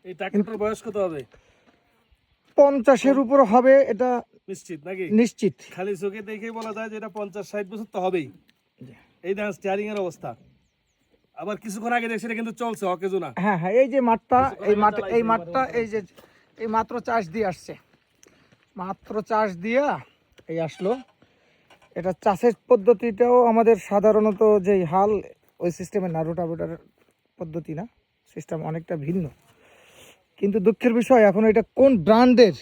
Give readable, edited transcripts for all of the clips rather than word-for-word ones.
এই ট্রাক্টরটার বয়স কত হবে? 50-এর উপর হবে এটা নিশ্চিত নাকি? নিশ্চিত। খালি চোখে দেখেই বলা যায় যে এটা 50-60 বছর তো হবেই। এই দেখেন স্টিয়ারিং এর অবস্থা। আবার কিছুক্ষণ আগে দেখছি এটা কিন্তু চলছে, অকেজো না। হ্যাঁ হ্যাঁ, এই যে মাঠটা, এই মাঠটা এই যে এই মাত্র চাষ দিয়ে আসছে, মাত্র চাষ দিয়া এই আসলো। এটা চাষের পদ্ধতিটাও আমাদের সাধারণত যে হাল ওই সিস্টেমের না, রোটাভেটার পদ্ধতি না, সিস্টেম অনেকটা ভিন্ন। কিন্তু দুঃখের বিষয় এখন এটা কোন ব্র্যান্ডের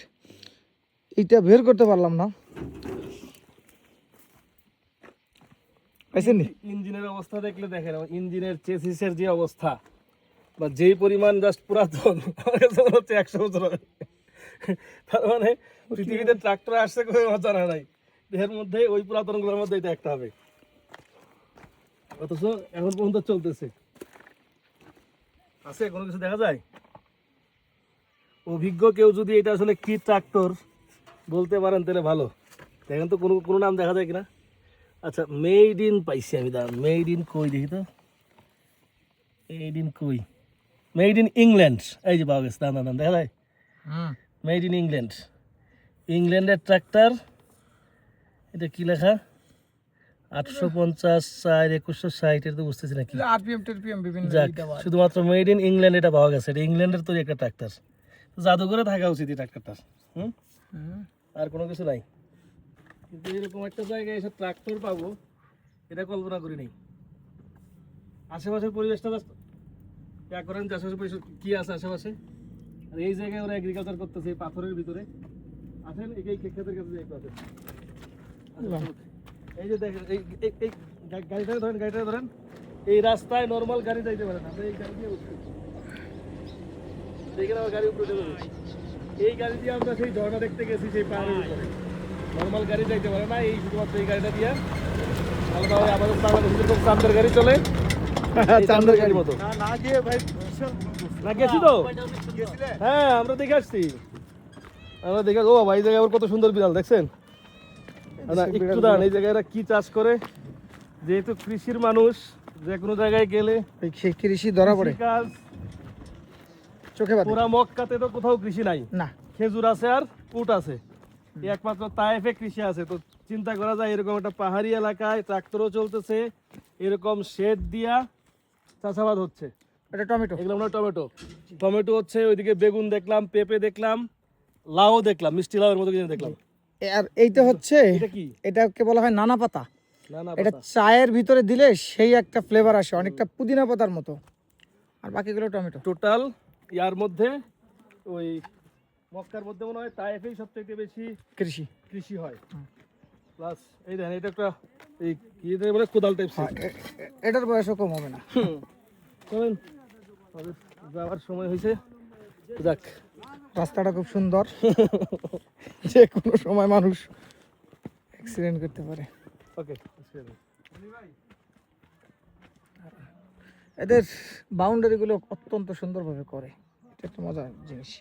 এইটা বের করতে পারলাম না। ইঞ্জিনের অবস্থা দেখলে দেখেন, ইঞ্জিনের চেসিসের যে অবস্থা বা যেই পরিমাণ জাস্ট পুরাতন, হচ্ছে 100 বছর হবে। তার মানে পৃথিবীতে ট্রাক্টর আসছে কোনো অজানা নাই, এর মধ্যে ওই পুরাতনগুলোর মধ্যে এটা একটা হবে। অথচ এখন পর্যন্ত চলতেছে, আছে কোনো কিছু দেখা যায়। অভিজ্ঞ কেউ যদি এটা আসলে কি ট্রাক্টর বলতে পারেন তাহলে ভালো। দেখেন তো কোনো কোনো নাম দেখা যায় কিনা। আচ্ছা, মেড ইন পাইছি আমি, দাঁড়ান, মেড ইন কই দেখি তো, মেড ইন কই, মেড ইন ইংল্যান্ড, এই যে পাওয়া গেছে, দাঁড়ান দাঁড়ান দেখা যায়, মেড ইন ইংল্যান্ড, ইংল্যান্ডের ট্রাক্টর। এটা কি লেখা, 850 4 2160, এটা তো বুঝতেছি না কি। আরপিএম টিপিএম বিভিন্ন যাক, শুধুমাত্র মেড ইন ইংল্যান্ড এটা পাওয়া গেছে, এটা ইংল্যান্ডের তৈরি একটা ট্রাক্টর। জাদুঘরে থাকা উচিত এই ট্রাক্টরটার। আর কোনো কিছু নাই। কিন্তু এরকম একটা জায়গায় এসে ট্রাক্টর পাবো এটা কল্পনা করি নাই। আশেপাশের পরিবেশটা জাস্ট ইয়া করেন যে আশেপাশে পরিবেশ কি আছে আশেপাশে। আর এই জায়গায় ওরা এগ্রিকালচার করতেছে এই পাথরের ভিতরে। আসেন এই ক্ষেতের কাছে যাই পাবেন। এই যে দেখেন এই এই গাড়িটা ধরেন, এই রাস্তায় নর্মাল গাড়ি যাইতে পারে না, আমরা এই গাড়ি দিয়ে উঠছি। দেখেন আমার গাড়ি উপরে উঠে যাবে। এই গাড়ি দিয়ে আমরা সেই ঝর্ণা দেখতে গেছি সেই পাহাড়ের উপরে। নর্মাল গাড়ি যাইতে পারে না, এই শুধুমাত্র এই গাড়িটা দিয়ে আলাদাভাবে আমাদের বাংলাদেশে যেরকম চান্দের গাড়ি চলে, চান্দের গাড়ির মতো। না গিয়ে ভাই না গেছি তো, হ্যাঁ আমরা দেখে আসছি, আমরা দেখে। ও ভাই, এই জায়গায় আবার কত সুন্দর বিড়াল দেখছেন। না একটু দাঁড়ান, এই জায়গায় এরা কি চাষ করে, যেহেতু কৃষির মানুষ, যে কোনো জায়গায় গেলে কৃষি ধরা পড়ে কাজ চোখে বাঁধে। পুরা মক্কাতে তো কোথাও কৃষি নাই, না খেজুর আছে আর উট আছে, একমাত্র তায়েফে কৃষি আছে। তো চিন্তা করা যায় এরকম একটা পাহাড়ি এলাকায় ট্রাক্টরও চলতেছে, এরকম শেড দিয়া চাষাবাদ হচ্ছে। এটা টমেটো, এগুলো আমরা টমেটো হচ্ছে, ওইদিকে বেগুন দেখলাম, পেঁপে দেখলাম, লাউ দেখলাম, মিষ্টি লাউয়ের মতো কিছু দেখলাম। আর এইটা হচ্ছে এটা কি, এটাকে বলা হয় নানা পাতা। না এটা চায়ের ভিতরে দিলে সেই একটা ফ্লেভার আসে, অনেকটা পুদিনা পাতার মতো। আর বাকিগুলো টমেটো। টোটাল ইয়ার মধ্যে ওই মক্কার মধ্যে মনে হয় তায়েফেই সবথেকে বেশি কৃষি হয়। প্লাস এই দেখেন এটা একটা এই কি বলে কোদাল টাইপ। এটার বয়সও কম হবে না। চলেন, যাওয়ার সময় হয়েছে। যাক, রাস্তাটা খুব সুন্দর, যে কোনো সময় মানুষ অ্যাক্সিডেন্ট করতে পারে। ওকে, এদের বাউন্ডারিগুলো অত্যন্ত সুন্দরভাবে করে, এটা একটা মজার জিনিস।